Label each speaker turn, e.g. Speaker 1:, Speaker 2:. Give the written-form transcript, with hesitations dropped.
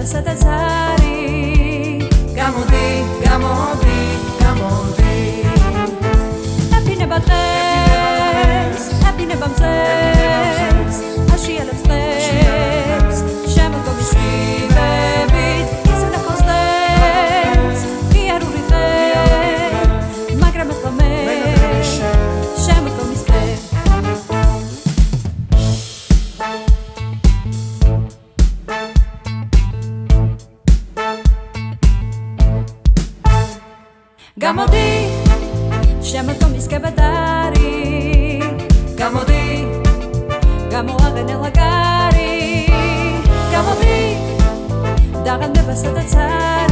Speaker 1: დაღანება სადაც არის გამოდი გამოდი გამოდი აფინება დღეს აფინება მზეს აშიალებს დღეს შემოდგომის ხიბებით ისუნახავს დღეს ღიარული დღე მაგრამ ახლა მე შემოდგომის დღე გამოდი შემოდგომის კებადარი გამოდი გამოაყენელა გარი გამოდი დაღანება სადაც არის